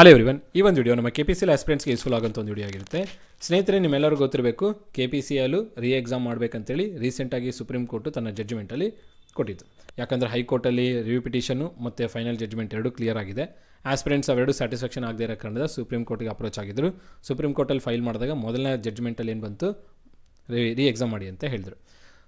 Hello everyone, ಈ ಒಂದು video ನಮ್ಮ KPCL ಆಸ್ಪಿರೆಂಟ್ಸ್ಗೆ ಯೂಸ್ಫುಲ್ ಆಗೋಂಥ ಒಂದು ವಿಡಿಯೋ ಆಗಿರುತ್ತೆ. ಸ್ನೇಹಿತರೆ, ನಿಮ್ಮೆಲ್ಲರಿಗೂ ಗೊತ್ತಿರಬೇಕು, KPCL ಎಕ್ಸಾಮ್ ಮಾಡಬೇಕಂತೇಳಿ ರೀಸೆಂಟಾಗಿ ಸುಪ್ರೀಂ ಕೋರ್ಟು ತನ್ನ ಜಡ್ಜ್ಮೆಂಟಲ್ಲಿ ಕೊಟ್ಟಿತ್ತು. ಯಾಕಂದರೆ ಹೈಕೋರ್ಟಲ್ಲಿ ರಿವ್ಯೂ ಪಿಟಿಷನು ಮತ್ತು ಫೈನಲ್ ಜಡ್ಜ್ಮೆಂಟ್ ಎರಡೂ ಕ್ಲಿಯರ್ ಆಗಿದೆ. ಆಸ್ಪಿರೆಂಟ್ಸ್ ಅವೆರಡು ಸ್ಯಾಟಿಸ್ಫ್ಯಾಕ್ಷನ್ ಆಗದೇ ಇರೋ ಕಾರಣದ ಸುಪ್ರೀಂ ಕೋರ್ಟಿಗೆ ಅಪ್ರೋಚ್ ಆಗಿದ್ದರು. ಸುಪ್ರೀಂ ಕೋರ್ಟಲ್ಲಿ ಫೈಲ್ ಮಾಡಿದಾಗ ಮೊದಲನೇ ಜಡ್ಜ್ಮೆಂಟಲ್ಲಿ ಏನು ಬಂತು, ಎಕ್ಸಾಮ್ ಮಾಡಿ ಅಂತ ಹೇಳಿದ್ರು.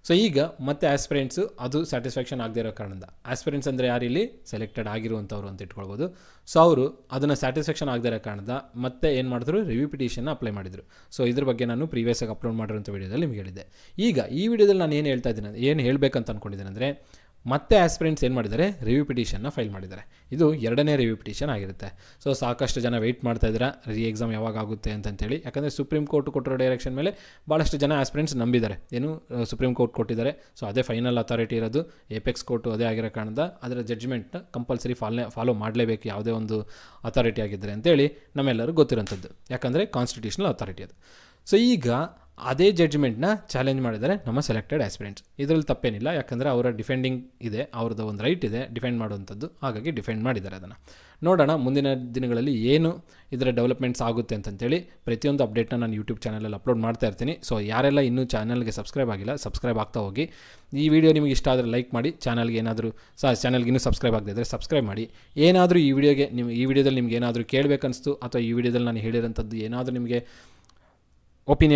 ಸೊ ಈಗ ಮತ್ತೆ ಆಸ್ಪಿರೆಂಟ್ಸು ಅದು ಸ್ಯಾಟಿಸ್ಫ್ಯಾಕ್ಷನ್ ಆಗದೇ ಇರೋ ಕಾರಣದಿಂದ, ಆಸ್ಪಿರೆಂಟ್ಸ್ ಅಂದರೆ ಯಾರು ಇಲ್ಲಿ ಸೆಲೆಕ್ಟೆಡ್ ಆಗಿರುವಂಥವ್ರು ಅಂತ ಇಟ್ಕೊಳ್ಬೋದು. ಸೊ ಅವರು ಅದನ್ನು ಸ್ಯಾಟಿಸ್ಫ್ಯಾಕ್ಷನ್ ಆಗದೇ ಇರೋ ಕಾರಣದ ಮತ್ತೆ ಏನು ಮಾಡಿದ್ರು, ರಿವ್ಯೂ ಪಿಟಿಷನ್ನ ಅಪ್ಲೈ ಮಾಡಿದರು. ಸೊ ಇದ್ರ ಬಗ್ಗೆ ನಾನು ಪ್ರೀವಿಯಸ್ಸಾಗಿ ಅಪ್ಲೋಡ್ ಮಾಡಿರೋಂಥ ವೀಡಿಯೋದಲ್ಲಿ ನಿಮಗೆ ಹೇಳಿದ್ದೆ. ಈಗ ಈ ವಿಡಿಯೋದಲ್ಲಿ ನಾನು ಏನು ಹೇಳ್ತಾ ಇದ್ದೀನಿ, ಏನು ಹೇಳಬೇಕಂತ ಅಂದ್ಕೊಂಡಿದ್ದೀನಿ ಅಂದರೆ, ಮತ್ತೆ ಆಸ್ಪಿರೆಂಟ್ಸ್ ಏನು ಮಾಡಿದ್ದಾರೆ, ರಿವ್ಯೂ ಪಿಟಿಷನ್ನ ಫೈಲ್ ಮಾಡಿದ್ದಾರೆ. ಇದು ಎರಡನೇ ರಿವ್ಯೂ ಪಿಟಿಷನ್ ಆಗಿರುತ್ತೆ. ಸೊ ಸಾಕಷ್ಟು ಜನ ವೆಯ್ಟ್ ಮಾಡ್ತಾ ಇದ್ದಾರೆ ಎಕ್ಸಾಮ್ ಯಾವಾಗ ಆಗುತ್ತೆ ಅಂತಂತೇಳಿ. ಯಾಕಂದರೆ ಸುಪ್ರೀಂ ಕೋರ್ಟ್ ಕೊಟ್ಟಿರೋ ಡೈರೆಕ್ಷನ್ ಮೇಲೆ ಭಾಳಷ್ಟು ಜನ ಆಸ್ಪಿರೆಂಟ್ಸ್ ನಂಬಿದ್ದಾರೆ. ಏನು ಸುಪ್ರೀಂ ಕೋರ್ಟ್ ಕೊಟ್ಟಿದ್ದಾರೆ, ಸೊ ಅದೇ ಫೈನಲ್ ಅಥಾರಿಟಿ ಇರೋದು, ಏಪೆಕ್ಸ್ ಕೋರ್ಟು ಅದೇ ಆಗಿರೋ ಕಾರಣದ ಅದರ ಜಡ್ಜ್ಮೆಂಟ್ನ ಕಂಪಲ್ಸರಿ ಫಾಲೋ ಮಾಡಲೇಬೇಕು ಯಾವುದೇ ಒಂದು ಅಥಾರಿಟಿ ಆಗಿದ್ದರೆ ಅಂತೇಳಿ ನಮ್ಮೆಲ್ಲರೂ ಗೊತ್ತಿರೋಂಥದ್ದು. ಯಾಕಂದರೆ ಕಾನ್ಸ್ಟಿಟ್ಯೂಷನಲ್ ಅಥಾರಿಟಿ ಅದು. ಸೊ ಈಗ ಅದೇ ಜಡ್ಜ್ಮೆಂಟ್ನ ಚಾಲೆಂಜ್ ಮಾಡಿದ್ದಾರೆ ನಮ್ಮ ಸೆಲೆಕ್ಟೆಡ್ ಆಸ್ಪಿರೆಂಟ್ಸ್. ಇದರಲ್ಲಿ ತಪ್ಪೇನಿಲ್ಲ, ಯಾಕಂದರೆ ಅವರ ಡಿಫೆಂಡಿಂಗ್ ಇದೆ, ಅವ್ರದ್ದು ಒಂದು ರೈಟ್ ಇದೆ ಡಿಫೆಂಡ್ ಮಾಡುವಂಥದ್ದು. ಹಾಗಾಗಿ ಡಿಫೆಂಡ್ ಮಾಡಿದ್ದಾರೆ. ಅದನ್ನು ನೋಡೋಣ ಮುಂದಿನ ದಿನಗಳಲ್ಲಿ ಏನು ಇದರ ಡೆವಲಪ್ಮೆಂಟ್ಸ್ ಆಗುತ್ತೆ ಅಂತಂತೇಳಿ. ಪ್ರತಿಯೊಂದು ಅಪ್ಡೇಟ್ನ ನಾನು ಯೂಟ್ಯೂಬ್ ಚಾನಲಲ್ಲಿ ಅಪ್ಲೋಡ್ ಮಾಡ್ತಾ ಇರ್ತೀನಿ. ಸೊ ಯಾರೆಲ್ಲ ಇನ್ನೂ ಚಾನಲ್ಗೆ ಸಬ್ಸ್ಕ್ರೈಬ್ ಆಗಿಲ್ಲ, ಸಬ್ಸ್ಕ್ರೈಬ್ ಆಗ್ತಾ ಹೋಗಿ. ಈ ವಿಡಿಯೋ ನಿಮಗೆ ಇಷ್ಟ ಆದರೆ ಲೈಕ್ ಮಾಡಿ. ಚಾನಲ್ಗೆ ಏನಾದರೂ ಚಾನಲ್ಗೆ ಇನ್ನೂ ಸಬ್ಸ್ಕ್ರೈಬ್ ಆಗದೇ ಇದ್ದರೆ ಸಬ್ಸ್ಕ್ರೈಬ್ ಮಾಡಿ. ಏನಾದರೂ ಈ ವಿಡಿಯೋದಲ್ಲಿ ನಿಮ್ಗೆ ಏನಾದರೂ ಕೇಳಬೇಕನ್ನಿಸ್ತು, ಅಥವಾ ಈ ವಿಡಿಯೋದಲ್ಲಿ ನಾನು ಹೇಳಿರೋಂಥದ್ದು ಏನಾದರೂ ನಿಮಗೆ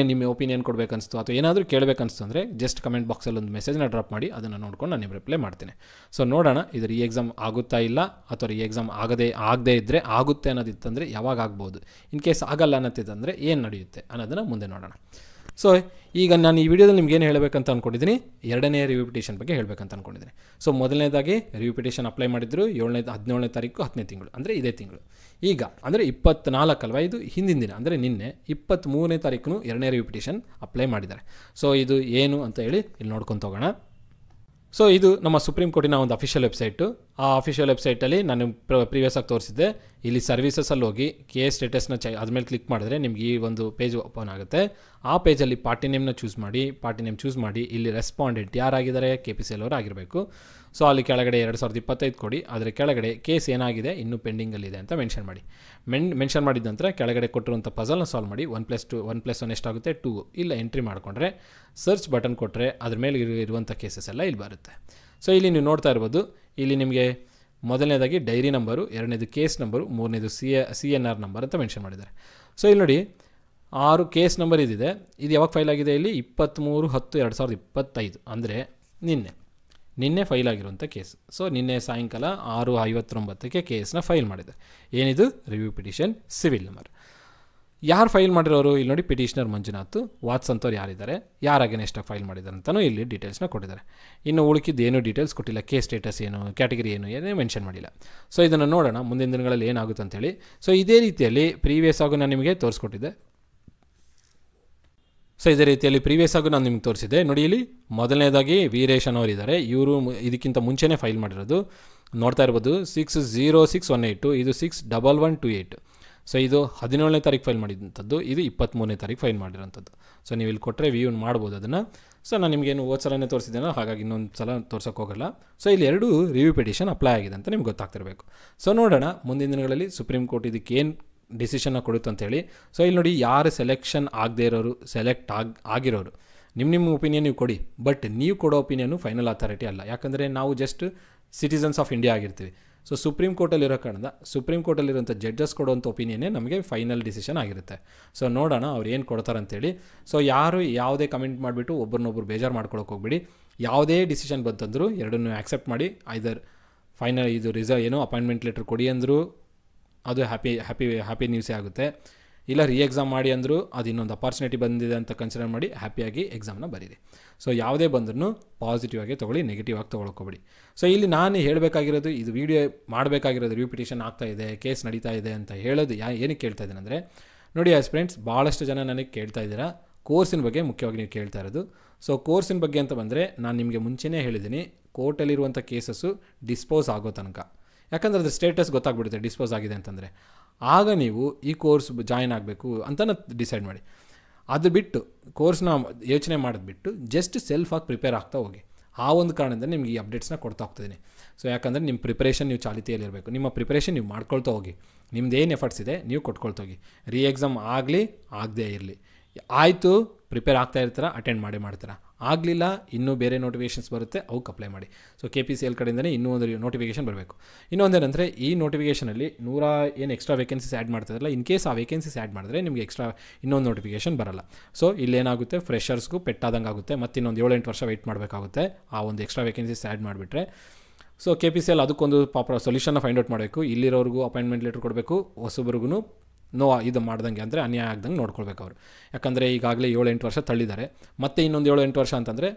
ನಿಮ್ಮ ಒಪಿನಿಯನ್ ಕೊಡಬೇಕನ್ನಿಸ್ತು, ಅಥವಾ ಏನಾದರೂ ಕೇಳಬೇಕನ್ನಿಸ್ತು ಅಂದರೆ ಜಸ್ಟ್ ಕಮೆಂಟ್ ಬಾಕ್ಸಲ್ಲಿ ಒಂದು ಮೆಸೇಜ್ನ ಡ್ರಾಪ್ ಮಾಡಿ, ಅದನ್ನು ನೋಡ್ಕೊಂಡು ನಾನು ನಿಮಗೆ ರಿಪ್ಲೈ ಮಾಡ್ತೀನಿ. ಸೊ ನೋಡೋಣ ಇದು ಎಕ್ಸಾಮ್ ಆಗುತ್ತಾ ಇಲ್ಲ, ಅಥವಾ ಎಕ್ಸಾಮ್ ಆಗದೇ ಇದ್ದರೆ ಆಗುತ್ತೆ ಅನ್ನೋದಿತ್ತಂದರೆ ಯಾವಾಗ ಆಗ್ಬೋದು, ಇನ್ ಕೇಸ್ ಆಗಲ್ಲ ಅನ್ನೋದಿತ್ತಂದರೆ ಏನು ನಡೆಯುತ್ತೆ ಅನ್ನೋದನ್ನು ಮುಂದೆ ನೋಡೋಣ. ಸೊ ಈಗ ನಾನು ಈ ವಿಡಿಯೋದಲ್ಲಿ ನಿಮ್ಗೆ ಏನು ಹೇಳಬೇಕಂತ ಅಂದ್ಕೊಂಡಿದ್ದೀನಿ, ಎರಡನೇ ರಿವ್ಯೂ ಪಿಟಿಷನ್ ಬಗ್ಗೆ ಹೇಳಬೇಕಂತ ಅಂದ್ಕೊಂಡಿದ್ದೀನಿ. ಸೊ ಮೊದಲನೇದಾಗಿ ರಿವ್ಯೂ ಪಿಟಿಷನ್ ಅಪ್ಲೈ ಮಾಡಿದ್ರು 17ನೇ ತಾರೀಕು 10ನೇ ತಿಂಗಳು, ಅಂದರೆ ಇದೇ ತಿಂಗಳು. ಈಗ ಅಂದರೆ 24 ಅಲ್ವಾ, ಇದು ಹಿಂದಿನ ದಿನ ಅಂದರೆ ನಿನ್ನೆ 23ನೇ ತಾರೀಕು ಎರಡನೇ ರಿವ್ಯೂ ಪಿಟಿಷನ್ ಅಪ್ಲೈ ಮಾಡಿದ್ದಾರೆ. ಸೊ ಇದು ಏನು ಅಂತ ಹೇಳಿ ಇಲ್ಲಿ ನೋಡ್ಕೊಂಡು ಹೋಗೋಣ. ಸೊ ಇದು ನಮ್ಮ ಸುಪ್ರೀಂ ಕೋರ್ಟಿನ ಒಂದು ಅಫಿಷಿಯಲ್ ವೆಬ್ಸೈಟು. ಆ ಅಫಿಷಿಯಲ್ ವೆಬ್ಸೈಟಲ್ಲಿ ನಾನು ಪ್ರೀವಿಯಸ್ ಆಗಿ ತೋರಿಸಿದ್ದೆ. ಇಲ್ಲಿ ಸರ್ವಿಸಸಲ್ಲಿ ಹೋಗಿ ಕೇಸ್ ಸ್ಟೇಟಸ್ನ ಅದ್ಮೇಲೆ ಕ್ಲಿಕ್ ಮಾಡಿದ್ರೆ ನಿಮ್ಗೆ ಈ ಒಂದು ಪೇಜ್ ಓಪನ್ ಆಗುತ್ತೆ. ಆ ಪೇಜಲ್ಲಿ ಪಾರ್ಟಿ ನೇಮ್ನ ಚೂಸ್ ಮಾಡಿ ಇಲ್ಲಿ ರೆಸ್ಪಾಂಡೆಂಟ್ ಯಾರಾಗಿದ್ದಾರೆ, KPCL ಅವರು ಆಗಿರಬೇಕು. ಸೊ ಅಲ್ಲಿ ಕೆಳಗಡೆ 2025 ಕೊಡಿ. ಅದರ ಕೆಳಗಡೆ ಕೇಸ್ ಏನಾಗಿದೆ ಇನ್ನೂ ಪೆಂಡಿಂಗಲ್ಲಿದೆ ಅಂತ ಮೆನ್ಷನ್ ಮಾಡಿ. ಮೆನ್ಷನ್ ಮಾಡಿದ ನಂತರ ಕೆಳಗಡೆ ಕೊಟ್ಟಿರುವಂಥ ಪಜಲ್ನ ಸಾಲ್ವ್ ಮಾಡಿ. 1+1 ಎಷ್ಟಾಗುತ್ತೆ 2 ಇಲ್ಲ ಎಂಟ್ರಿ ಮಾಡಿಕೊಂಡ್ರೆ ಸರ್ಚ್ ಬಟನ್ ಕೊಟ್ಟರೆ ಅದ್ರ ಮೇಲೆ ಇರುವಂಥ ಕೇಸಸ್ ಎಲ್ಲ ಇಲ್ಲಿ ಬರುತ್ತೆ. ಸೊ ಇಲ್ಲಿ ನೀವು ನೋಡ್ತಾ ಇರ್ಬೋದು, ಇಲ್ಲಿ ನಿಮಗೆ ಮೊದಲನೇದಾಗಿ ಡೈರಿ ನಂಬರು, ಎರಡನೇದು ಕೇಸ್ ನಂಬರು, ಮೂರನೇದು CNR ನಂಬರ್ ಅಂತ ಮೆನ್ಷನ್ ಮಾಡಿದ್ದಾರೆ. ಸೊ ಇಲ್ಲಿ ನೋಡಿ 6 ಕೇಸ್ ನಂಬರ್ ಇದಿದೆ. ಇದು ಯಾವಾಗ ಫೈಲ್ ಆಗಿದೆ, ಇಲ್ಲಿ 23/10/2025 ಅಂದರೆ ನಿನ್ನೆ ಫೈಲ್ ಆಗಿರುವಂಥ ಕೇಸ್. ಸೊ ನಿನ್ನೆ ಸಾಯಂಕಾಲ 6:59ಕ್ಕೆ ಕೇಸ್ನ ಫೈಲ್ ಮಾಡಿದೆ. ಏನಿದು ರಿವ್ಯೂ ಪಿಟಿಷನ್ ಸಿವಿಲ್ ನಂಬರ್. ಯಾರು ಫೈಲ್ ಮಾಡಿರೋರು ಇಲ್ಲಿ ನೋಡಿ, ಪಿಟಿಷನರ್ ಮಂಜುನಾಥ್, ವಾಟ್ಸ್ ಅಂತವ್ರು ಯಾರಿದ್ದಾರೆ, ಯಾರು ಅಗೇನೆಸ್ಟಾಗಿ ಫೈಲ್ ಮಾಡಿದ್ದಾರೆ ಅಂತಲೂ ಇಲ್ಲಿ ಡೀಟೇಲ್ಸ್ನ ಕೊಟ್ಟಿದ್ದಾರೆ. ಇನ್ನು ಉಳಿಕಿದ್ದು ಏನೂ ಡೀಟೇಲ್ಸ್ ಕೊಟ್ಟಿಲ್ಲ, ಕೇಸ್ ಸ್ಟೇಟಸ್ ಏನು, ಕ್ಯಾಟಗರಿ ಏನೇ ಮೆನ್ಷನ್ ಮಾಡಿಲ್ಲ. ಸೊ ಇದನ್ನು ನೋಡೋಣ ಮುಂದಿನ ದಿನಗಳಲ್ಲಿ ಏನಾಗುತ್ತೆ ಅಂತೇಳಿ. ಸೊ ಇದೇ ರೀತಿಯಲ್ಲಿ ಪ್ರೀವಿಯಸ್ ಆಗು ನಾನು ನಿಮಗೆ ತೋರಿಸ್ಕೊಟ್ಟಿದ್ದೆ. ಸೊ ಇದೇ ರೀತಿಯಲ್ಲಿ ಪ್ರೀವಿಯಸ್ ಆಗು ನಾನು ನಿಮ್ಗೆ ತೋರಿಸಿದ್ದೆ. ನೋಡಿ ಇಲ್ಲಿ ಮೊದಲನೇದಾಗಿ ವೀರೇಶ್ ಅನ್ನೋರು ಇದ್ದಾರೆ. ಇವರು ಇದಕ್ಕಿಂತ ಮುಂಚೆನೇ ಫೈಲ್ ಮಾಡಿರೋದು. ನೋಡ್ತಾ ಇರ್ಬೋದು 606182, ಇದು 61128. ಸೊ ಇದು 17ನೇ ತಾರೀಕು ಫೈಲ್ ಮಾಡಿದಂಥದ್ದು, ಇದು 23ನೇ ತಾರೀಕು ಫೈಲ್ ಮಾಡಿರೋಂಥದ್ದು. ಸೊ ನೀವು ಇಲ್ಲಿ ಕೊಟ್ಟರೆ ವ್ಯೂ ಮಾಡ್ಬೋದು ಅದನ್ನು. ಸೊ ನಾನು ನಿಮಗೇನು ಸಲನೇ ತೋರಿಸಿದ್ದೇನೋ, ಹಾಗಾಗಿ ಇನ್ನೊಂದು ಸಲ ತೋರ್ಸೋಕೆ ಹೋಗಲ್ಲ. ಸೊ ಇಲ್ಲಿ 2 ರಿವ್ಯೂ ಪಿಟಿಷನ್ ಅಪ್ಲೈ ಆಗಿದೆ ಅಂತ ನಿಮ್ಗೆ ಗೊತ್ತಾಗ್ತಿರಬೇಕು. ಸೊ ನೋಡೋಣ ಮುಂದಿನ ದಿನಗಳಲ್ಲಿ ಸುಪ್ರೀಂ ಕೋರ್ಟ್ ಇದಕ್ಕೆ ಏನು ಡಿಸಿಷನ್ನ ಕೊಡುತ್ತೆ ಅಂತೇಳಿ. ಸೊ ಇಲ್ಲಿ ನೋಡಿ, ಯಾರು ಸೆಲೆಕ್ಷನ್ ಆಗದೇ ಇರೋರು, ಸೆಲೆಕ್ಟ್ ಆಗಿರೋರು, ನಿಮ್ಮ ಒಪಿನಿಯನ್ ನೀವು ಕೊಡಿ. ಬಟ್ ನೀವು ಕೊಡೋ ಒಪಿನಿಯನು ಫೈನಲ್ ಅಥಾರಿಟಿ ಅಲ್ಲ. ಯಾಕಂದರೆ ನಾವು ಜಸ್ಟ್ ಸಿಟಿಸನ್ಸ್ ಆಫ್ ಇಂಡಿಯಾ ಆಗಿರ್ತೀವಿ. ಸೊ ಸುಪ್ರೀಂ ಕೋರ್ಟಲ್ಲಿರೋ ಕಾರಣದ ಸುಪ್ರೀಂ ಕೋರ್ಟಲ್ಲಿರೋಂಥ ಜಡ್ಜಸ್ ಕೊಡುವಂಥ ಒಪಿನಿಯನ್ನೇ ನಮಗೆ ಫೈನಲ್ ಡಿಸಿಷನ್ ಆಗಿರುತ್ತೆ. ಸೊ ನೋಡೋಣ ಅವ್ರು ಏನು ಕೊಡ್ತಾರೆ ಅಂತೇಳಿ. ಸೊ ಯಾರು ಯಾವುದೇ ಕಮೆಂಟ್ ಮಾಡಿಬಿಟ್ಟು ಒಬ್ಬರನ್ನೊಬ್ಬರು ಬೇಜಾರು ಮಾಡ್ಕೊಳಕ್ಕೆ ಹೋಗ್ಬಿಡಿ. ಯಾವುದೇ ಡಿಸಿಷನ್ ಬಂತಂದರೂ ಎರಡನ್ನೂ ಆ್ಯಕ್ಸೆಪ್ಟ್ ಮಾಡಿ. ಐದರ್ ಫೈನಲ್ ಇದು ಏನೋ ಅಪಾಯಿಂಟ್ಮೆಂಟ್ ಲೆಟ್ರ್ ಕೊಡಿ ಅಂದರು ಅದು ಹ್ಯಾಪಿ ನ್ಯೂಸೇ ಆಗುತ್ತೆ. ಇಲ್ಲ ಎಕ್ಸಾಮ್ ಮಾಡಿ ಅಂದರೂ ಅದು ಇನ್ನೊಂದು ಅಪಾರ್ಚುನಿಟಿ ಬಂದಿದೆ ಅಂತ ಕನ್ಸಿಡರ್ ಮಾಡಿ ಹ್ಯಾಪಿಯಾಗಿ ಎಕ್ಸಾಮ್ನ ಬರೀರಿ. ಸೊ ಯಾವುದೇ ಬಂದ್ರೂ ಪಾಸಿಟಿವ್ ಆಗಿ ತೊಗೊಳ್ಳಿ, ನೆಗೆಟಿವ್ ಆಗಿ ತೊಗೊಳ್ಕೊಬೇಡಿ. ಸೊ ಇಲ್ಲಿ ನಾನು ಹೇಳಬೇಕಾಗಿರೋದು, ಇದು ವಿಡಿಯೋ ಮಾಡಬೇಕಾಗಿರೋದು, ರಿವ್ಯೂ ಪಿಟಿಷನ್ ಆಗ್ತಾ ಇದೆ, ಕೇಸ್ ನಡೀತಾ ಇದೆ ಅಂತ ಹೇಳೋದು ಏನಕ್ಕೆ ಕೇಳ್ತಾ ಇದ್ದೀನಿ ಅಂದರೆ, ನೋಡಿ ಫ್ರೆಂಡ್ಸ್, ಭಾಳಷ್ಟು ಜನ ನನಗೆ ಕೇಳ್ತಾ ಇದ್ದೀರಾ ಕೋರ್ಸಿನ ಬಗ್ಗೆ, ಮುಖ್ಯವಾಗಿ ನೀವು ಕೇಳ್ತಾ ಇರೋದು. ಸೊ ಕೋರ್ಸಿನ ಬಗ್ಗೆ ಅಂತ ಬಂದರೆ ನಾನು ನಿಮಗೆ ಮುಂಚೆನೇ ಹೇಳಿದ್ದೀನಿ, ಕೋರ್ಟಲ್ಲಿರುವಂಥ ಕೇಸಸ್ಸು ಡಿಸ್ಪೋಸ್ ಆಗೋ ತನಕ, ಯಾಕಂದರೆ ಅದ್ರ ಸ್ಟೇಟಸ್ ಗೊತ್ತಾಗ್ಬಿಡುತ್ತೆ ಡಿಸ್ಪೋಸ್ ಆಗಿದೆ ಅಂತಂದರೆ, ಆಗ ನೀವು ಈ ಕೋರ್ಸ್ ಜಾಯಿನ್ ಆಗಬೇಕು ಅಂತ ಡಿಸೈಡ್ ಮಾಡಿ. ಅದು ಬಿಟ್ಟು ಕೋರ್ಸ್ನ ಯೋಚನೆ ಮಾಡೋದು ಬಿಟ್ಟು ಜಸ್ಟ್ ಸೆಲ್ಫಾಗಿ ಪ್ರಿಪೇರ್ ಆಗ್ತಾ ಹೋಗಿ. ಆ ಒಂದು ಕಾರಣದಿಂದ ನಿಮ್ಗೆ ಈ ಅಪ್ಡೇಟ್ಸ್ನ ಕೊಡ್ತಾ ಹೋಗ್ತಿದ್ದೀನಿ. ಸೊ ಯಾಕಂದರೆ ನಿಮ್ಮ ಪ್ರಿಪ್ರೇಷನ್ ನೀವು ಚಾಲಿತಿಯಲ್ಲಿರಬೇಕು. ನಿಮ್ಮ ಪ್ರಿಪ್ರೇಷನ್ ನೀವು ಮಾಡ್ಕೊಳ್ತಾ ಹೋಗಿ, ನಿಮ್ದೇನು ಎಫರ್ಟ್ಸ್ ಇದೆ ನೀವು ಕೊಟ್ಕೊಳ್ತಾ ಹೋಗಿ. ಎಕ್ಸಾಮ್ ಆಗಲಿ ಆಗದೇ ಇರಲಿ, ಆಯಿತು ಪ್ರಿಪೇರ್ ಆಗ್ತಾ ಇರ್ತೀರ, ಅಟೆಂಡ್ ಮಾಡ್ತೀರಾ, ಆಗಲಿಲ್ಲ ಇನ್ನೂ ಬೇರೆ ನೋಟಿಫಿಕೇಷನ್ಸ್ ಬರುತ್ತೆ, ಅವಕ್ಕೆ ಅಪ್ಲೈ ಮಾಡಿ. ಸೊ KPCL ಕಡೆಯಿಂದನೇ ಇನ್ನೂ ಒಂದು ನೋಟಿಫಿಕೇಷನ್ ಬರಬೇಕು. ಇನ್ನೊಂದೇನೆಂದರೆ ಈ ನೋಟಿಫಿಕೇಷನಲ್ಲಿ ಏನು ಎಕ್ಸ್ಟ್ರಾ ವೇಕೆನ್ಸೀಸ್ ಆ್ಯಡ್ ಮಾಡ್ತಿದ್ರಲ್ಲ, ಇನ್ ಕೇಸ್ ಆ ವೇಕೆನ್ಸೀಸ್ ಆ್ಯಡ್ ಮಾಡಿದ್ರೆ ನಿಮಗೆ ಎಕ್ಸ್ಟ್ರಾ ಇನ್ನೊಂದು ನೋಟಿಫಿಕೇಷನ್ ಬರಲ್ಲ. ಸೊ ಇಲ್ಲೇನಾಗುತ್ತೆ, ಫ್ರೆಷರ್ಸ್ಗೂ ಪೆಟ್ಟಾದಂಗೆ ಆಗುತ್ತೆ, ಮತ್ತು ಇನ್ನೊಂದು 7-8 ವರ್ಷ ವೆಯ್ಟ್ ಮಾಡಬೇಕಾಗುತ್ತೆ ಆ ಒಂದು ಎಕ್ಸ್ಟ್ರಾ ವೇಕೆನ್ಸೀಸ್ ಆ್ಯಡ್ ಮಾಡಿಬಿಟ್ರೆ. ಸೊ KPCL ಅದಕ್ಕೊಂದು ಪಾಪ ಸೊಲ್ಯೂಷನ್ನ ಫೈಂಡ್ ಔಟ್ ಮಾಡಬೇಕು. ಇಲ್ಲಿರೋರ್ಗೂ ಅಪಾಯಿಂಟ್ಮೆಂಟ್ ಲೆಟರ್ ಕೊಡಬೇಕು, ಹೊಸಬ್ರಿಗೂ ಇದು ಮಾಡ್ದಂಗೆ ಅಂದರೆ ಅನ್ಯಾಯ ಆಗ್ದಂಗೆ ನೋಡ್ಕೊಳ್ಬೇಕು ಅವರು. ಯಾಕಂದರೆ ಈಗಾಗಲೇ 7-8 ವರ್ಷ ತಳ್ಳಿದ್ದಾರೆ, ಮತ್ತು ಇನ್ನೊಂದು 7-8 ವರ್ಷ ಅಂತಂದರೆ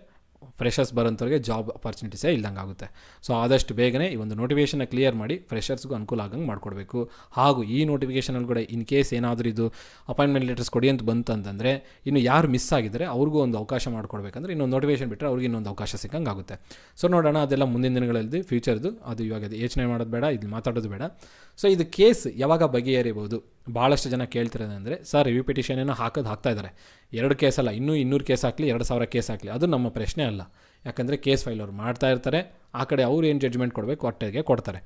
ಫ್ರೆಷರ್ಸ್ ಬರೋಂಥವ್ರಿಗೆ ಜಾಬ್ ಅಪಾರ್ಚುನಿಟೀಸೇ ಇಲ್ದಂಗೆ ಆಗುತ್ತೆ. ಸೊ ಆದಷ್ಟು ಬೇಗನೆ ಈ ಒಂದು ನೋಟಿಫಿಕೇಷನ್ನ ಕ್ಲಿಯರ್ ಮಾಡಿ ಫ್ರೆಷರ್ಸ್ಗೂ ಅನುಕೂಲ ಆಗಂಗೆ ಮಾಡಿಕೊಡ್ಬೇಕು. ಹಾಗೂ ಈ ನೋಟಿಫಿಕೇಷನಲ್ಲಿ ಕೂಡ ಇನ್ ಕೇಸ್ ಏನಾದರೂ ಇದು ಅಪಾಯಿಂಟ್ಮೆಂಟ್ ಲೆಟರ್ಸ್ ಕೊಡಿ ಅಂತ ಬಂತಂತಂದರೆ ಇನ್ನು ಯಾರು ಮಿಸ್ ಆಗಿದ್ದಾರೆ ಅವ್ರಿಗೂ ಒಂದು ಅವಕಾಶ ಮಾಡಿಕೊಡ್ಬೇಕಂದ್ರೆ ಇನ್ನೊಂದು ನೋಟಿಫಿಕೇಷನ್ ಬಿಟ್ಟರೆ ಅವ್ರಿಗೆ ಇನ್ನೊಂದು ಅವಕಾಶ ಸಿಕ್ಕಂಗೆ ಆಗುತ್ತೆ. ಸೊ ನೋಡೋಣ, ಅದೆಲ್ಲ ಮುಂದಿನ ದಿನಗಳಲ್ಲಿ ಫ್ಯೂಚರ್ದು, ಅದು ಇವಾಗ ಯೋಚನೆ ಮಾಡೋದು ಬೇಡ, ಇದು ಮಾತಾಡೋದು ಬೇಡ. ಸೊ ಇದು ಕೇಸ್ ಯಾವಾಗ ಬಗೆಹರಿಬೋದು? ಭಾಳಷ್ಟು ಜನ ಕೇಳ್ತಿರೋದಂದರೆ, ಸರ್ ರಿವ್ಯೂ ಪಿಟಿಷನ್ ಏನೋ ಹಾಕ್ತಾ ಇದ್ದಾರೆ, 2 ಕೇಸಲ್ಲ, ಇನ್ನೂ 200 ಕೇಸ್ ಹಾಕಲಿ, 2000 ಕೇಸ್ ಹಾಕಲಿ, ಅದು ನಮ್ಮ ಪ್ರಶ್ನೆ ಅಲ್ಲ. ಯಾಕಂದರೆ ಕೇಸ್ ಫೈಲ್ ಅವ್ರು ಮಾಡ್ತಾ ಇರ್ತಾರೆ, ಆ ಕಡೆ ಅವ್ರು ಏನು ಜಡ್ಜ್ಮೆಂಟ್ ಕೊಡಬೇಕು ಒಟ್ಟಿಗೆ ಕೊಡ್ತಾರೆ.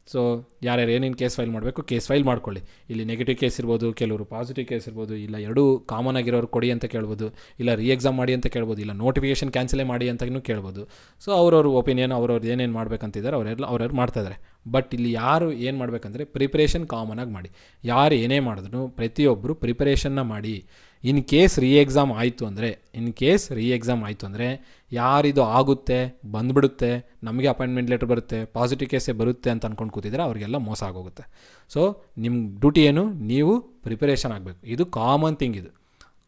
ಸೊ ಯಾರ್ಯಾರು ಏನೇನು ಕೇಸ್ ಫೈಲ್ ಮಾಡಬೇಕು ಕೇಸ್ ಫೈಲ್ ಮಾಡ್ಕೊಳ್ಳಿ. ಇಲ್ಲಿ ನೆಗೆಟಿವ್ ಕೇಸ್ ಇರ್ಬೋದು, ಕೆಲವರು ಪಾಸಿಟಿವ್ ಕೇಸ್ ಇರ್ಬೋದು, ಇಲ್ಲ ಎರಡೂ ಕಾಮನ್ ಆಗಿರೋರು ಕೊಡಿ ಅಂತ ಕೇಳ್ಬೋದು, ಇಲ್ಲ ಎಕ್ಸಾಮ್ ಮಾಡಿ ಅಂತ ಕೇಳ್ಬೋದು, ಇಲ್ಲ ನೋಟಿಫಿಕೇಷನ್ ಕ್ಯಾನ್ಸಲೇ ಮಾಡಿ ಅಂತಲೂ ಕೇಳ್ಬೋದು. ಸೊ ಅವ್ರವ್ರ ಒಪಿನಿಯನ್, ಅವ್ರವ್ರು ಏನೇನು ಮಾಡ್ಬೇಕಂತಿದ್ದಾರೆ ಅವ್ರವ್ರು ಮಾಡ್ತಾಯಿದ್ದಾರೆ. ಬಟ್ ಇಲ್ಲಿ ಯಾರು ಏನು ಮಾಡಬೇಕಂದ್ರೆ ಪ್ರಿಪ್ರೇಷನ್ ಕಾಮನಾಗಿ ಮಾಡಿ. ಯಾರು ಏನೇ ಮಾಡಿದ್ರು ಪ್ರತಿಯೊಬ್ಬರು ಪ್ರಿಪ್ರೇಷನ್ನ ಮಾಡಿ. ಇನ್ ಕೇಸ್ ಎಕ್ಸಾಮ್ ಆಯಿತು ಅಂದರೆ ಯಾರಿದು ಆಗುತ್ತೆ, ಬಂದುಬಿಡುತ್ತೆ, ನಮಗೆ ಅಪಾಯಿಂಟ್ಮೆಂಟ್ ಲೆಟರ್ ಬರುತ್ತೆ, ಪಾಸಿಟಿವ್ ಕೇಸೇ ಬರುತ್ತೆ ಅಂತ ಅಂದ್ಕೊಂಡು ಕೂತಿದ್ರೆ ಅವ್ರಿಗೆಲ್ಲ ಮೋಸ ಆಗೋಗುತ್ತೆ. ಸೊ ನಿಮ್ಮ ಡ್ಯೂಟಿ ಏನು, ನೀವು ಪ್ರಿಪರೇಷನ್ ಆಗಬೇಕು. ಇದು ಕಾಮನ್ ಥಿಂಗ್. ಇದು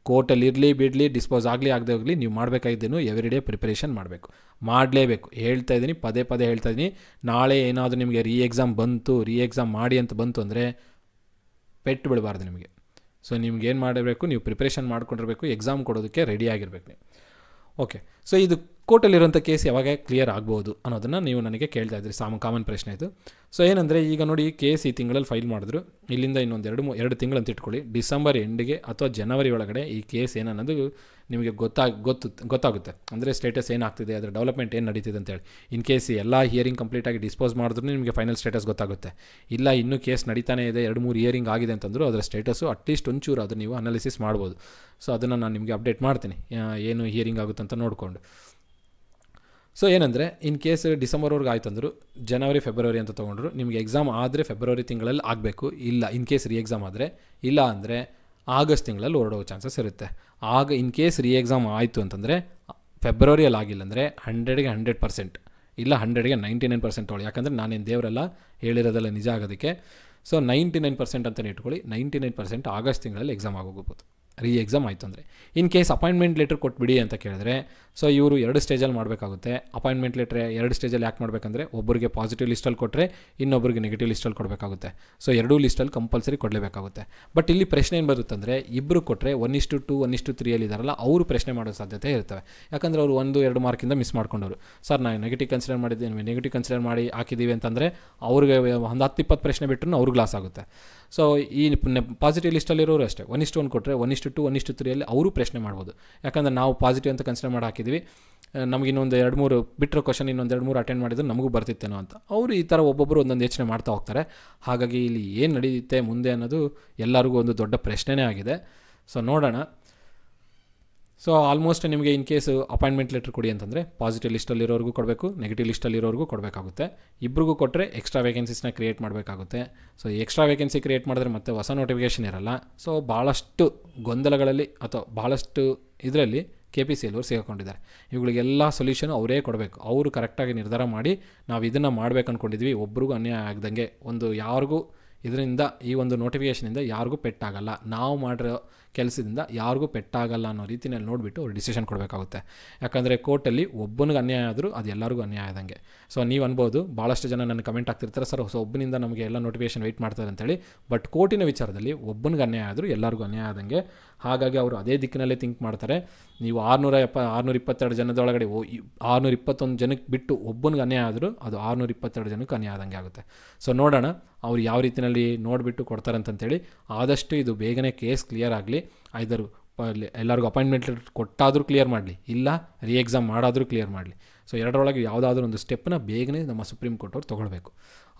ಕೋರ್ಟಲ್ಲಿ ಇರಲಿ ಬಿಡಲಿ, ಡಿಸ್ಪೋಸ್ ಆಗಲಿ ಆಗದೆ ಹೋಗಲಿ, ನೀವು ಮಾಡಬೇಕಾಗಿದ್ದೇನು ಎವ್ರಿ ಡೇ ಪ್ರಿಪರೇಷನ್ ಮಾಡಲೇಬೇಕು. ಹೇಳ್ತಾ ಇದ್ದೀನಿ, ಪದೇ ಹೇಳ್ತಾ ಇದ್ದೀನಿ. ನಾಳೆ ಏನಾದರೂ ನಿಮಗೆ ಎಕ್ಸಾಮ್ ಮಾಡಿ ಅಂತ ಬಂತು ಅಂದರೆ ಪೆಟ್ಟು ಬಿಡಬಾರ್ದು ನಿಮಗೆ. ಸೊ ನಿಮ್ಗೇನು ಮಾಡಿರಬೇಕು, ನೀವು ಪ್ರಿಪ್ರೇಷನ್ ಮಾಡ್ಕೊಂಡಿರಬೇಕು, ಎಕ್ಸಾಮ್ ಕೊಡೋದಕ್ಕೆ ರೆಡಿ ಆಗಿರಬೇಕು ನೀವು. ಓಕೆ, ಸೊ ಇದು ಕೋರ್ಟಲ್ಲಿರೋಂಥ ಕೇಸ್ ಯಾವಾಗ ಕ್ಲಿಯರ್ ಆಗ್ಬೋದು ಅನ್ನೋದನ್ನು ನೀವು ನನಗೆ ಕೇಳ್ತಾ ಇದ್ರಿ, ಕಾಮನ್ ಪ್ರಶ್ನೆ ಇದು. ಸೊ ಏನಂದರೆ ಈಗ ನೋಡಿ, ಕೇಸ್ ಈ ತಿಂಗಳಲ್ಲಿ ಫೈಲ್ ಮಾಡಿದ್ರು, ಇಲ್ಲಿಂದ ಇನ್ನೊಂದು 2 ತಿಂಗಳಂತ ಇಟ್ಕೊಳ್ಳಿ, ಡಿಸೆಂಬರ್ ಎಂಡಿಗೆ ಅಥವಾ ಜನವರಿ ಒಳಗಡೆ ಈ ಕೇಸ್ ಏನನ್ನೋದು ನಿಮಗೆ ಗೊತ್ತಾಗುತ್ತೆ. ಅಂದರೆ ಸ್ಟೇಟಸ್ ಏನಾಗ್ತಿದೆ, ಅದರ ಡೆವಲಪ್ಮೆಂಟ್ ಏನು ನಡೀತಿದೆ ಅಂತೇಳಿ. ಇನ್ ಕೇಸ್ ಎಲ್ಲ ಹಿಯರಿಂಗ್ ಕಂಪ್ಲೀಟಾಗಿ ಡಿಸ್ಪೋಸ್ ಮಾಡಿದ್ರು ನಿಮಗೆ ಫೈನಲ್ ಸ್ಟೇಟಸ್ ಗೊತ್ತಾಗುತ್ತೆ. ಇಲ್ಲ ಇನ್ನೂ ಕೇಸ್ ನಡೀತಾನೆ ಇದೆ, 2-3 ಹಿಯರಿಂಗ್ ಆಗಿದೆ ಅಂತಂದರೂ ಅದರ ಸ್ಟೇಟಸ್ಸು ಅಟ್ಲೀಸ್ಟ್ ಒಂಚೂರು ಅದು ನೀವು ಅನಾಲಿಸಿಸ್ ಮಾಡ್ಬೋದು. ಸೊ ಅದನ್ನು ನಾನು ನಿಮಗೆ ಅಪ್ಡೇಟ್ ಮಾಡ್ತೀನಿ, ಏನು ಹಿಯರಿಂಗ್ ಆಗುತ್ತೆ ಅಂತ ನೋಡಿಕೊಂಡು. ಸೊ ಏನಂದರೆ ಇನ್ ಕೇಸ್ ಡಿಸೆಂಬರ್ವರೆಗೆ ಆಯ್ತಂದ್ರು, ಜನವರಿ ಫೆಬ್ರವರಿ ಅಂತ ತೊಗೊಂಡ್ರು, ನಿಮಗೆ ಎಕ್ಸಾಮ್ ಆದರೆ ಫೆಬ್ರವರಿ ತಿಂಗಳಲ್ಲಿ ಆಗಬೇಕು. ಇಲ್ಲ ಇನ್ ಕೇಸ್ ಎಕ್ಸಾಮ್ ಆದರೆ, ಇಲ್ಲ ಅಂದರೆ ಆಗಸ್ಟ್ ತಿಂಗಳಲ್ಲಿ ಹೊರಡೋ ಚಾನ್ಸಸ್ ಇರುತ್ತೆ. ಆಗ ಇನ್ ಕೇಸ್ ಎಕ್ಸಾಮ್ ಆಯಿತು ಅಂತಂದರೆ ಫೆಬ್ರವರಿಯಲ್ಲಿ ಆಗಿಲ್ಲ ಅಂದರೆ 100ಗೆ 100%, ಇಲ್ಲ 100ಗೆ 99% ತೊಗೊಳ್ಳಿ. ಯಾಕಂದರೆ ನಾನೇನು ದೇವರೆಲ್ಲ ಹೇಳಿರೋದೆಲ್ಲ ನಿಜ ಆಗೋದಕ್ಕೆ. ಸೊ 99% ಅಂತಲೇ ಇಟ್ಕೊಳ್ಳಿ, 99% ಆಗಸ್ಟ್ ತಿಂಗಳಲ್ಲಿ ಎಕ್ಸಾಮ್ ಆಗೋಗ್ಬೋದು ಎಕ್ಸಾಮ್ ಆಯಿತು ಅಂದರೆ. ಇನ್ ಕೇಸ್ ಅಪಾಯಿಂಟ್ಮೆಂಟ್ ಲೆಟ್ರ್ ಕೊಟ್ಬಿಡಿ ಅಂತ ಕೇಳಿದ್ರೆ, ಸೊ ಇವರು 2 ಸ್ಟೇಜಲ್ಲಿ ಮಾಡಬೇಕಾಗುತ್ತೆ. ಅಪಾಯಿಂಟ್ಮೆಂಟ್ ಲೆಟ್ರ್ 2 ಸ್ಟೇಜಲ್ಲಿ ಯಾಕೆ ಮಾಡಬೇಕಂದ್ರೆ, ಒಬ್ಬರಿಗೆ ಪಾಸಿಟಿವ್ ಲಿಸ್ಟಲ್ಲಿ ಕೊಟ್ಟರೆ ಇನ್ನೊಬ್ಬರಿಗೆ ನೆಗೆಟಿವ್ ಲಿಸ್ಟಲ್ಲಿ ಕೊಡಬೇಕಾಗುತ್ತೆ. ಸೊ 2 ಲಿಸ್ಟಲ್ಲಿ ಕಂಪಲ್ಸರಿ ಕೊಡಲೇಬೇಕಾಗುತ್ತೆ. ಬಟ್ ಇಲ್ಲಿ ಪ್ರಶ್ನೆ ಏನು ಬರುತ್ತಂದರೆ, ಇಬ್ಬರು ಕೊಟ್ಟರೆ 1:2, 1:3 ಇದ್ದಾರಲ್ಲ, ಅವರು ಪ್ರಶ್ನೆ ಮಾಡೋ ಸಾಧ್ಯತೆ ಇರ್ತವೆ. ಯಾಕಂದರೆ ಅವರು 1-2 ಮಾರ್ಕಿಂದ ಮಿಸ್ ಮಾಡ್ಕೊಂಡವರು. ಸರ್ ನಾನು ನೆಗೆಟಿವ್ ಕನ್ಸಿಡರ್ ಮಾಡಿ ಹಾಕಿದ್ದೀವಿ ಅಂತಂದರೆ ಅವ್ರಿಗೆ ಒಂದು 10-20 ಪ್ರಶ್ನೆ ಬಿಟ್ಟರು ಅವ್ರಿಗೆ ಲಾಸ್ ಆಗುತ್ತೆ. ಸೊ ಈ ಪಾಸಿಟಿವ್ ಲಿಸ್ಟಲ್ಲಿರೋರು ಅಷ್ಟೇ, 1:1 ಕೊಟ್ಟರೆ 1:2, 1:3 ಅವರು ಪ್ರಶ್ನೆ ಮಾಡ್ಬೋದು. ಯಾಕಂದರೆ ನಾವು ಪಾಸಿಟಿವ್ ಅಂತ ಕನ್ಸಿಡರ್ ಮಾಡಿ ಹಾಕಿದ್ವಿ, ನಮಗೆ ಇನ್ನೊಂದು 2-3 ಬಿಟ್ಟರೆ ಕ್ವಶನ್ ಇನ್ನೊಂದು 2-3 ಅಟೆಂಡ್ ಮಾಡಿದ್ರೆ ನಮಗೂ ಬರ್ತಿತ್ತೇನೋ ಅಂತ ಅವರು ಈ ಥರ ಒಬ್ಬೊಬ್ಬರು ಒಂದೊಂದು ಯೋಚನೆ ಮಾಡ್ತಾ ಹೋಗ್ತಾರೆ. ಹಾಗಾಗಿ ಇಲ್ಲಿ ಏನು ನಡೆಯುತ್ತೆ ಮುಂದೆ ಅನ್ನೋದು ಎಲ್ಲರಿಗೂ ಒಂದು ದೊಡ್ಡ ಪ್ರಶ್ನೆನೇ ಆಗಿದೆ. ಸೊ ನೋಡೋಣ. ಸೊ ಆಲ್ಮೋಸ್ಟ್ ನಿಮಗೆ ಇನ್ ಕೇಸ್ ಅಪಾಯಿಂಟ್ಮೆಂಟ್ ಲೆಟ್ರ್ ಕೊಡಿ ಅಂತಂದರೆ ಪಾಸಿಟಿವ್ ಲಿಸ್ಟಲ್ಲಿರೋರಿಗೂ ಕೊಡಬೇಕು, ನೆಗೆಟಿವ್ ಲಿಸ್ಟಲ್ಲಿರೋರಿಗೂ ಕೊಡಬೇಕಾಗುತ್ತೆ. ಇಬ್ಬರಿಗೂ ಕೊಟ್ಟರೆ ಎಕ್ಸ್ಟ್ರಾ ವೇಕೆನ್ಸೀಸ್ನ ಕ್ರಿಯೇಟ್ ಮಾಡಬೇಕಾಗುತ್ತೆ. ಸೊ ಎಕ್ಸ್ಟ್ರಾ ವೇಕೆನ್ಸಿ ಕ್ರಿಯೇಟ್ ಮಾಡಿದ್ರೆ ಮತ್ತೆ ಹೊಸ ನೋಟಿಫಿಕೇಷನ್ ಇರಲ್ಲ. ಸೊ ಭಾಳಷ್ಟು ಗೊಂದಲಗಳಲ್ಲಿ ಅಥವಾ ಭಾಳಷ್ಟು ಇದರಲ್ಲಿ KPCL ಅವರು ಸಿಗಾಕೊಂಡಿದ್ದಾರೆ. ಇವುಗಳಿಗೆಲ್ಲ ಸೊಲ್ಯೂಷನ್ ಅವರೇ ಕೊಡಬೇಕು. ಅವರು ಕರೆಕ್ಟಾಗಿ ನಿರ್ಧಾರ ಮಾಡಿ ನಾವು ಇದನ್ನು ಮಾಡಬೇಕು ಅಂದ್ಕೊಂಡಿದ್ವಿ, ಒಬ್ರಿಗೂ ಅನ್ಯಾಯ ಆಗದಂಗೆ, ಒಂದು ಯಾರಿಗೂ ಇದರಿಂದ ಈ ಒಂದು ನೋಟಿಫಿಕೇಷನಿಂದ ಯಾರಿಗೂ ಪೆಟ್ಟಾಗಲ್ಲ, ನಾವು ಮಾಡಿರೋ ಕೆಲಸದಿಂದ ಯಾರಿಗೂ ಪೆಟ್ಟಾಗಲ್ಲ ಅನ್ನೋ ರೀತಿಯಲ್ಲಿ ನೋಡಿಬಿಟ್ಟು ಅವ್ರು ಡಿಸಿಷನ್ ಕೊಡಬೇಕಾಗುತ್ತೆ. ಯಾಕಂದರೆ ಕೋರ್ಟಲ್ಲಿ ಒಬ್ಬನಿಗೆ ಅನ್ಯಾಯ ಆದರೂ ಅದು ಎಲ್ಲರಿಗೂ ಅನ್ಯಾಯ ಆದಂಗೆ. ಸೊ ನೀವು ಅನ್ಬೋದು, ಭಾಳಷ್ಟು ಜನ ನನ್ನ ಕಮೆಂಟ್ ಆಗ್ತಿರ್ತಾರೆ, ಸರ್ ಒಬ್ಬನಿಂದ ನಮಗೆ ಎಲ್ಲ ನೋಟಿಫಿಕೇಷನ್ ವೆಯ್ಟ್ ಮಾಡ್ತಾರೆ ಅಂತೇಳಿ. ಬಟ್ ಕೋರ್ಟಿನ ವಿಚಾರದಲ್ಲಿ ಒಬ್ಬನಿಗೆ ಅನ್ಯಾಯ ಆದರೂ ಎಲ್ಲರಿಗೂ ಅನ್ಯಾಯ ಆದಂಗೆ. ಹಾಗಾಗಿ ಅವರು ಅದೇ ದಿಕ್ಕಿನಲ್ಲೇ ಥಿಂಕ್ ಮಾಡ್ತಾರೆ. ನೀವು 622 ಜನದೊಳಗಡೆ 621 ಜನಕ್ಕೆ ಬಿಟ್ಟು ಒಬ್ಬನಿಗೆ ಅನ್ಯಾಯ ಆದರೂ ಅದು 622 ಜನಕ್ಕೆ ಅನ್ಯಾಯ ಆದಂಗೆ ಆಗುತ್ತೆ. ಸೊ ನೋಡೋಣ ಅವ್ರು ಯಾವ ರೀತಿಯಲ್ಲಿ ನೋಡಿಬಿಟ್ಟು ಕೊಡ್ತಾರಂತಂತೇಳಿ. ಆದಷ್ಟು ಇದು ಬೇಗನೆ ಕೇಸ್ ಕ್ಲಿಯರ್ ಆಗಲಿ. ಐದರು ಎಲ್ಲರಿಗೂ ಅಪಾಯಿಂಟ್ಮೆಂಟ್ ಕೊಟ್ಟಾದರೂ ಕ್ಲಿಯರ್ ಮಾಡಲಿ, ಇಲ್ಲ ಎಕ್ಸಾಮ್ ಮಾಡಾದರೂ ಕ್ಲಿಯರ್ ಮಾಡಲಿ. ಸೊ ಎರಡರೊಳಗೆ ಯಾವುದಾದ್ರೂ ಒಂದು ಸ್ಟೆಪ್ನ ಬೇಗನೆ ನಮ್ಮ ಸುಪ್ರೀಂ ಕೋರ್ಟ್ ಅವ್ರು ತೊಗೊಳ್ಬೇಕು.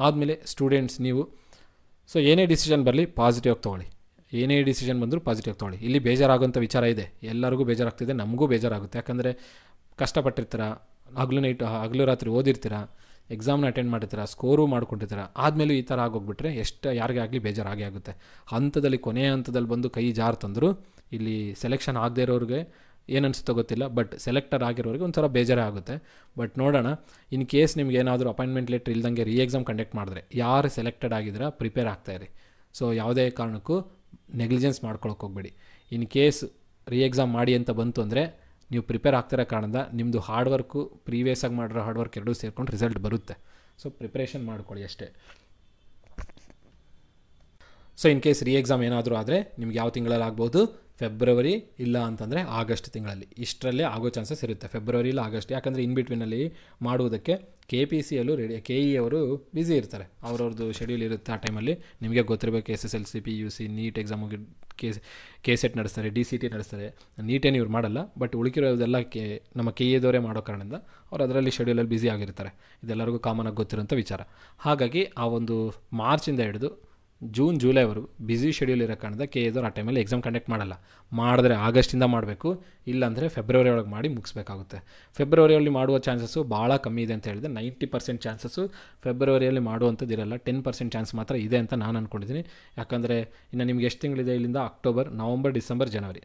ಆದಮೇಲೆ ಸ್ಟೂಡೆಂಟ್ಸ್ ನೀವು ಸೊ ಏನೇ ಡಿಸಿಷನ್ ಬರಲಿ ಪಾಸಿಟಿವ್ ಆಗಿ ತೊಗೊಳ್ಳಿ, ಏನೇ ಡಿಸಿಷನ್ ಬಂದರೂ ಪಾಸಿಟಿವ್ ತೊಗೊಳ್ಳಿ. ಇಲ್ಲಿ ಬೇಜಾರಾಗೋಂಥ ವಿಚಾರ ಇದೆ, ಎಲ್ಲರಿಗೂ ಬೇಜಾರಾಗ್ತಿದೆ, ನಮಗೂ ಬೇಜಾರಾಗುತ್ತೆ. ಯಾಕಂದರೆ ಕಷ್ಟಪಟ್ಟಿರ್ತೀರ, ಹಗಲು ರಾತ್ರಿ ಓದಿರ್ತೀರ, ಎಕ್ಸಾಮ್ನ ಅಟೆಂಡ್ ಮಾಡಿರ್ತೀರ, ಸ್ಕೋರು ಮಾಡ್ಕೊಂಡಿರ್ತೀರ, ಆದಮೇಲೂ ಈ ಥರ ಆಗೋಗ್ಬಿಟ್ರೆ ಯಾರಿಗೇ ಆಗಲಿ ಬೇಜಾರಾಗೇ ಆಗುತ್ತೆ. ಹಂತದಲ್ಲಿ ಕೊನೆಯ ಹಂತದಲ್ಲಿ ಬಂದು ಕೈ ಜಾರು ತಂದರೂ ಇಲ್ಲಿ ಸೆಲೆಕ್ಷನ್ ಆಗದೇ ಇರೋರಿಗೆ ಏನನ್ಸುತ್ತೋ ಗೊತ್ತಿಲ್ಲ, ಬಟ್ ಸೆಲೆಕ್ಟರ್ ಆಗಿರೋರಿಗೆ ಒಂಥರ ಬೇಜಾರೇ ಆಗುತ್ತೆ. ಬಟ್ ನೋಡೋಣ, ಇನ್ ಕೇಸ್ ನಿಮ್ಗೆ ಏನಾದರೂ ಅಪಾಯಿಂಟ್ಮೆಂಟ್ ಲೆಟ್ರ್ ಇಲ್ದಂಗೆ ಎಕ್ಸಾಮ್ ಕಂಡಕ್ಟ್ ಮಾಡಿದ್ರೆ ಯಾರು ಸೆಲೆಕ್ಟೆಡ್ ಆಗಿದ್ರೆ ಪ್ರಿಪೇರ್ ಆಗ್ತಾಯಿರಿ. ಸೊ ಯಾವುದೇ ಕಾರಣಕ್ಕೂ ನೆಗ್ಲಿಜೆನ್ಸ್ ಮಾಡ್ಕೊಳಕ್ಕೆ ಹೋಗಬೇಡಿ. ಇನ್ ಕೇಸ್ ಎಕ್ಸಾಮ್ ಮಾಡಿ ಅಂತ ಬಂತು ಅಂದರೆ ನೀವು ಪ್ರಿಪೇರ್ ಆಗ್ತಿರೋ ಕಾರಣದಿಂದ ನಿಮ್ಮದು ಹಾರ್ಡ್ ವರ್ಕು, ಪ್ರೀವಿಯಸ್ ಆಗಿ ಮಾಡಿರೋ ಹಾರ್ಡ್ ವರ್ಕ್ ಎರಡೂ ಸೇರ್ಕೊಂಡು ರಿಸಲ್ಟ್ ಬರುತ್ತೆ. ಸೊ ಪ್ರಿಪ್ರೇಷನ್ ಮಾಡ್ಕೊಳ್ಳಿ ಅಷ್ಟೇ. ಸೊ ಇನ್ ಕೇಸ್ ಎಕ್ಸಾಮ್ ಏನಾದರೂ ಆದರೆ ನಿಮ್ಗೆ ಯಾವ ತಿಂಗಳಲ್ಲಿ ಆಗ್ಬೋದು, ಫೆಬ್ರವರಿ ಇಲ್ಲ ಅಂತಂದರೆ ಆಗಸ್ಟ್ ತಿಂಗಳಲ್ಲಿ, ಇಷ್ಟರಲ್ಲೇ ಆಗೋ ಚಾನ್ಸಸ್ ಇರುತ್ತೆ. ಫೆಬ್ರವರಿ ಇಲ್ಲ ಆಗಸ್ಟ್, ಯಾಕಂದರೆ ಇನ್ ಬಿಟ್ವೀನಲ್ಲಿ ಮಾಡುವುದಕ್ಕೆ KPCಯಲ್ಲೂ KE ಅವರು ಬ್ಯುಸಿ ಇರ್ತಾರೆ, ಅವ್ರವ್ರದ್ದು ಶೆಡ್ಯೂಲ್ ಇರುತ್ತೆ. ಆ ಟೈಮಲ್ಲಿ ನಿಮಗೆ ಗೊತ್ತಿರಬೇಕು SSLC PUC NEET exam KSET ನಡೆಸ್ತಾರೆ, DCT ನಡೆಸ್ತಾರೆ. ನೀಟೇನು ಇವ್ರು ಮಾಡಲ್ಲ, ಬಟ್ ಉಳಿಕಿರೋದೆಲ್ಲ ನಮ್ಮ KEದವರೇ ಮಾಡೋ ಕಾರಣದಿಂದ ಅವ್ರು ಅದರಲ್ಲಿ ಶೆಡ್ಯೂಲಲ್ಲಿ ಬ್ಯುಸಿ ಆಗಿರ್ತಾರೆ. ಇದೆಲ್ಲರಿಗೂ ಕಾಮನಾಗಿ ಗೊತ್ತಿರೋಂಥ ವಿಚಾರ. ಹಾಗಾಗಿ ಆ ಒಂದು ಮಾರ್ಚಿಂದ ಹಿಡಿದು ಜೂನ್ ಜುಲೈವರೆಗೂ ಬ್ಯುಸಿ ಶೆಡ್ಯೂಲ್ ಇರೋ ಕಾರಣದಿಂದ KEದವ್ರು ಆ ಟೈಮಲ್ಲಿ ಎಕ್ಸಾಮ್ ಕಂಡಕ್ಟ್ ಮಾಡಲ್ಲ. ಮಾಡಿದ್ರೆ ಆಗಸ್ಟಿಂದ ಮಾಡಬೇಕು, ಇಲ್ಲಾಂದರೆ ಫೆಬ್ರವರಿ ಒಳಗೆ ಮಾಡಿ ಮುಗಿಸ್ಬೇಕಾಗುತ್ತೆ. ಫೆಬ್ರವರಿಯಲ್ಲಿ ಮಾಡುವ ಚಾನ್ಸಸ್ಸು ಭಾಳ ಕಮ್ಮಿ ಇದೆ ಅಂತ ಹೇಳಿದೆ. 90% ಚಾನ್ಸಸ್ಸು ಫೆಬ್ರವರಿಯಲ್ಲಿ ಮಾಡುವಂಥದ್ದು ಇರಲ್ಲ, 10% ಚಾನ್ಸ್ ಮಾತ್ರ ಇದೆ ಅಂತ ನಾನು ಅಂದ್ಕೊಂಡಿದ್ದೀನಿ. ಯಾಕಂದರೆ ಇನ್ನು ನಿಮ್ಗೆ ಎಷ್ಟು ತಿಂಗಳಿದೆ, ಇಲ್ಲಿಂದ ಅಕ್ಟೋಬರ್, ನವಂಬರ್, ಡಿಸೆಂಬರ್, ಜನವರಿ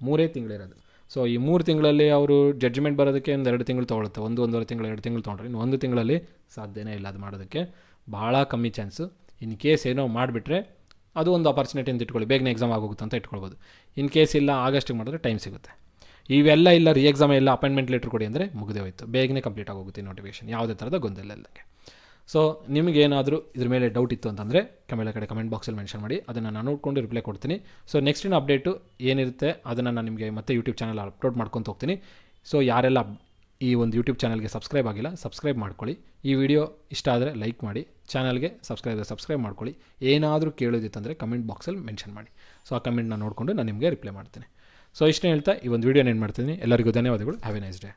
3 ತಿಂಗಳಿರೋದು. ಸೊ ಈ 3 ತಿಂಗಳಲ್ಲಿ ಅವರು ಜಡ್ಜ್ಮೆಂಟ್ ಬರೋದಕ್ಕೆ ಒಂದು 2 ತಿಂಗಳು ತೊಗೊಳುತ್ತೆ, 1-1.5 ತಿಂಗಳು, 2 ತಿಂಗಳು ತೊಗೊಂಡ್ರೆ ಇನ್ನು 1 ತಿಂಗಳಲ್ಲಿ ಸಾಧ್ಯನೇ ಇಲ್ಲ ಅದು ಮಾಡೋದಕ್ಕೆ, ಭಾಳ ಕಮ್ಮಿ ಚಾನ್ಸು. ಇನ್ ಕೇಸ್ ಏನೋ ಮಾಡಿಬಿಟ್ರೆ ಅದು ಒಂದು ಆಪರ್ಚುನಿಟಿ ಅಂತ ಇಟ್ಕೊಳ್ಳಿ, ಬೇಗನೆ ಎಕ್ಸಾಮ್ ಆಗೋಗುತ್ತೆ ಅಂತ ಇಟ್ಕೊಳ್ಬೋದು. ಇನ್ ಕೇಸ್ ಇಲ್ಲ ಆಗಸ್ಟಿಗೆ ಮಾಡಿದ್ರೆ ಟೈಮ್ ಸಿಗುತ್ತೆ. ಇವೆಲ್ಲ ಇಲ್ಲ ಎಕ್ಸಾಮ್ ಎಲ್ಲ ಅಪಾಯಿಂಟ್ಮೆಂಟ್ ಲೆಟ್ರ್ ಕೊಡಿ ಅಂದರೆ ಮುಗಿದೇ ಹೋಯ್ತು, ಬೇಗನೆ ಕಂಪ್ಲೀಟ್ ಆಗೋಗುತ್ತೆ ನೋಟಿಫಿಕೇಷನ್, ಯಾವುದೇ ಥರದ ಗೊಂದಲ ಇಲ್ಲದಂಗೆ. ಸೊ ನಿಮಗೇನಾದರೂ ಇದ್ರ ಮೇಲೆ ಡೌಟ್ ಇತ್ತು ಅಂತಂದರೆ ಕಡೆ ಕಮೆಂಟ್ ಬಾಕ್ಸಲ್ಲಿ ಮೆನ್ಷನ್ ಮಾಡಿ, ಅದನ್ನು ನಾನು ನೋಡಿಕೊಂಡು ರಿಪ್ಲೈ ಕೊಡ್ತೀನಿ. ಸೊ ನೆಕ್ಸ್ಟಿನ ಅಪ್ಡೇಟು ಏನಿರುತ್ತೆ ಅದನ್ನು ನಾನು ನಿಮಗೆ ಮತ್ತೆ ಯೂಟ್ಯೂಬ್ ಚಾನಲ್ ಅಪ್ಲೋಡ್ ಮಾಡ್ಕೊತ ಹೋಗ್ತೀನಿ. ಸೊ ಯಾರೆಲ್ಲ ಈ ಒಂದು ಯೂಟ್ಯೂಬ್ ಚಾನಲ್ಗೆ ಸಬ್ಸ್ಕ್ರೈಬ್ ಆಗಿಲ್ಲ, ಸಬ್ಸ್ಕ್ರೈಬ್ ಮಾಡ್ಕೊಳ್ಳಿ. ಈ ವಿಡಿಯೋ ಇಷ್ಟ ಆದರೆ ಲೈಕ್ ಮಾಡಿ, ಚಾನಲ್ಗೆ ಸಬ್ಸ್ಕ್ರೈಬ್ ಮಾಡ್ಕೊಳ್ಳಿ. ಏನಾದರೂ ಕೇಳೋದಿತ್ತಂದರೆ ಕಮೆಂಟ್ ಬಾಕ್ಸಲ್ಲಿ ಮೆನ್ಷನ್ ಮಾಡಿ. ಸೊ ಆ ಕಮೆಂಟ್ನ ನೋಡಿಕೊಂಡು ನಾನು ನಿಮಗೆ ರಿಪ್ಲೈ ಮಾಡ್ತೀನಿ. ಸೊ ಇಷ್ಟೇ ಹೇಳ್ತಾ ಈ ಒಂದು ವಿಡಿಯೋನ ಏನು ಮಾಡ್ತೀನಿ. ಎಲ್ಲರಿಗೂ ಧನ್ಯವಾದಗಳು. Have A nice day.